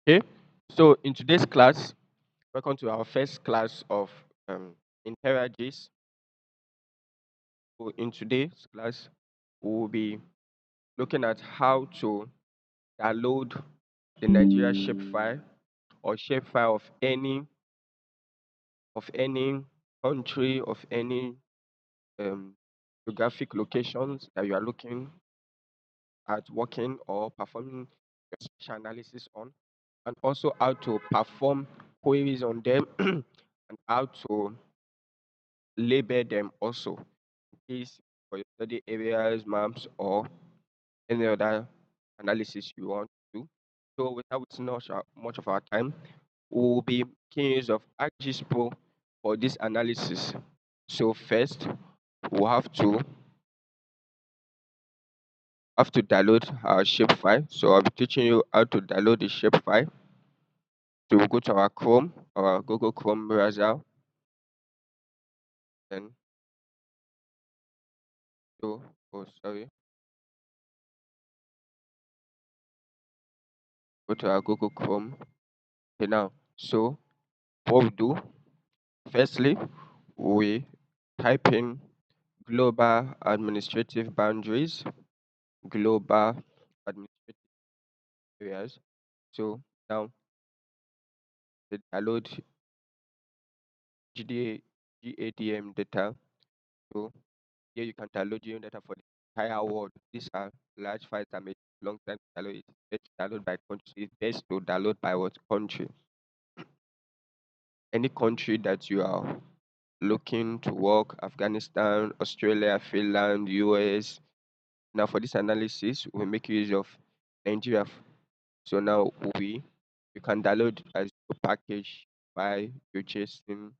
Okay, so in today's class, welcome to our first class of InterAGIS. So in today's class, we will be looking at how to download the Nigeria shapefile or shapefile of any country, of any um, geographic locations that you are looking at working or performing your spatial analysis on, and also how to perform queries on them and how to label them also is for your study areas, maps, or any other analysis you want to do. So without wasting much of our time, we will be making use of ArcGIS Pro for this analysis. So first, we'll have to download our shapefile. So I'll be teaching you how to download the shapefile. So we'll go to our Chrome, our Google Chrome browser, and so oh sorry, go to our Google Chrome. Okay now, so what we do firstly, we type in global administrative boundaries, global administrative areas. So now the download GDA, GADM data. So here you can download GADM data for the entire world. These are large files that may take long time to download. It's best to download by country. It's best to download by what country? Any country that you are looking to work, Afghanistan, Australia, Finland, US. Now for this analysis, we make use of Nigeria. So now you can download as a package by purchasing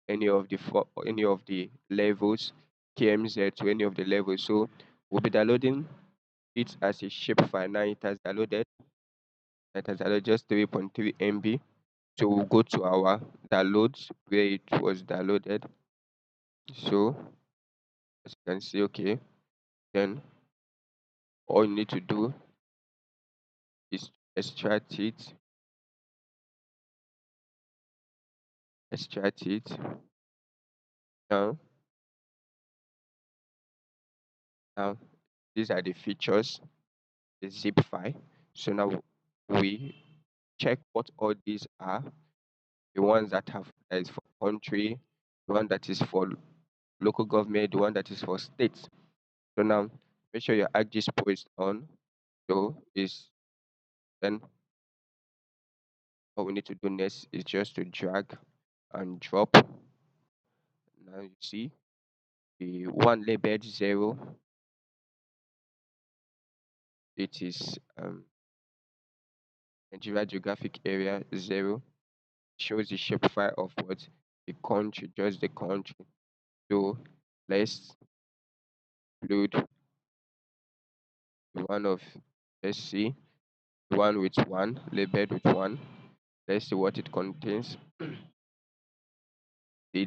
any of the levels, KMZ to any of the levels. So we'll be downloading it as a shapefile. Now it has downloaded. It has downloaded just 3.3 MB. So we'll go to our downloads where it was downloaded. So as you can see, okay, then all you need to do is extract it. Now, now these are the features, the zip file. So now we check what all these are. The ones that is for country, the one that is for local government, the one that is for states. So now make sure your ArcGIS Pro is on. So is then what we need to do next is just to drag and drop. Now you see the one labeled 0, it is Nigeria geographic area 0, shows the shapefile of what the country, just the country. So let's load the one of, let's see, the one with 1, labeled with 1. Let's see what it contains.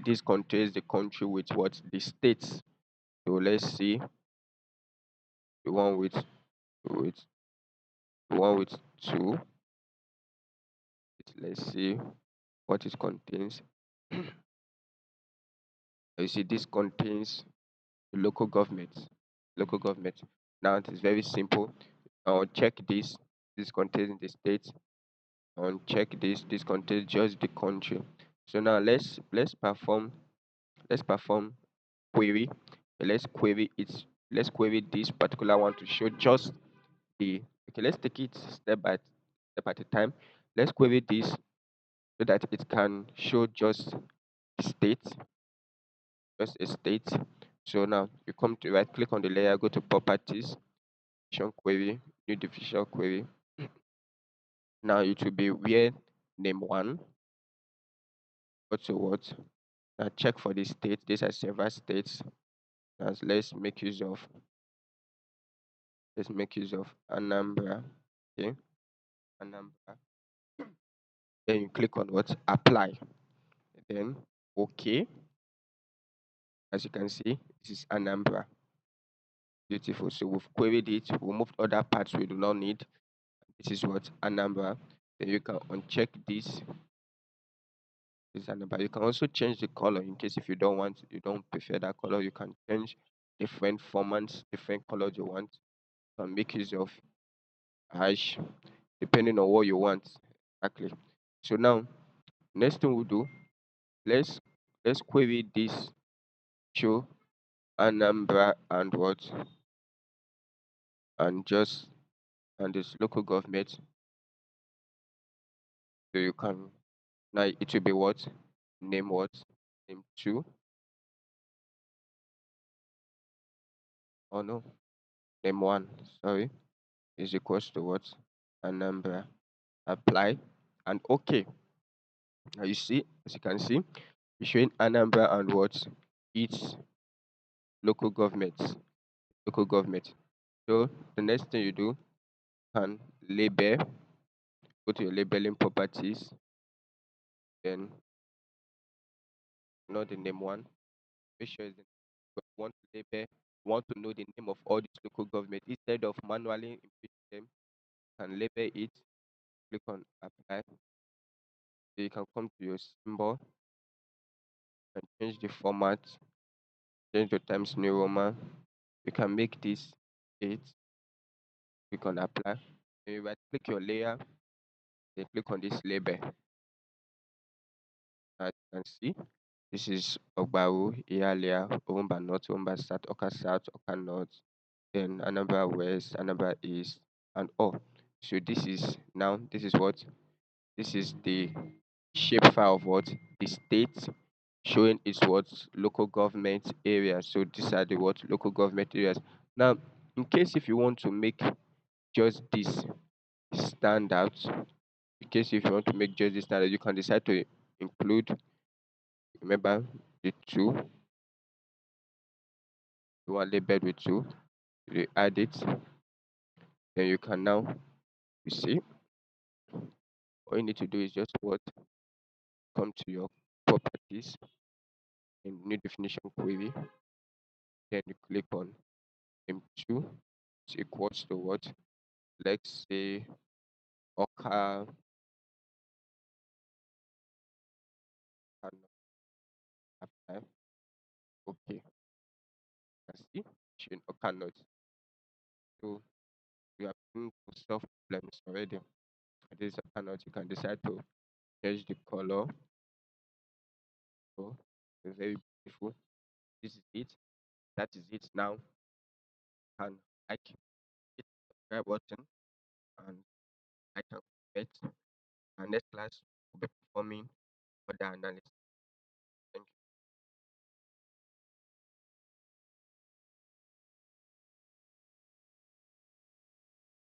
This contains the country with what? The states. So let's see the one with the one with 2. Let's see what it contains. You see this contains the local government. Local government. Now it is very simple. Now check this. This contains the state. And check this. This contains just the country. So now let's perform query. Let's query it. Let's query this particular one to show just the. Okay, let's take it step at a time. Let's query this so that it can show just state, just a state. So now you come to right click on the layer, go to properties, definition query, new definition query. Now it will be where name 1, go to what? Now check for the state. These are several states. Now let's make use of Anambra. Okay, Anambra. Then you click on what? Apply. Then okay. As you can see, this is Anambra. Beautiful. So we've queried it. We moved other parts we do not need. This is what? Anambra. Then you can uncheck this number. You can also change the color in case if you don't prefer that color. You can change different formats, different colors you want. You can make use of hash depending on what you want. Exactly. So now next thing we'll do, let's let's query this show Anambra and what and just and this local government. So you can now it will be what name two or no name one, sorry, is equals to what Anambra. Apply and okay. Now you see, as you can see, it's showing Anambra and what its local government. Local government. So the next thing you do, can label, go to your labeling properties, then not the name one. Make sure it's the but you want to label, you want to know the name of all these local government instead of manually inputting them. You can label it, click on apply. So you can come to your symbol and change the format, change the Times New Roman. You can make this 8. Click on apply. Then you right click your layer, then click on this label. As you can see, this is Ogbaru, Iyalia, Orumba North, Orumba South, Oka South, Oka North, then Anambra West, Anambra East, and all. So this is what this is the shapefile of what the state showing its what local government areas. So these are the what local government areas. Now, in case if you want to make just this stand out, in case if you want to make just this stand out, you can decide to include, remember, the two, you want labeled with two, you add it, then you can now, you see, all you need to do is just what, come to your properties in new definition query, then you click on M2, is equals to what, let's say, Oka, and apply, okay, can see, showing Oka not. So you have been to solve problems already. This is Oka not, you can decide to change the color. So it's very beautiful. This is it. That is it now. And I can hit the subscribe button and I can bet. And next class will be performing further analysis.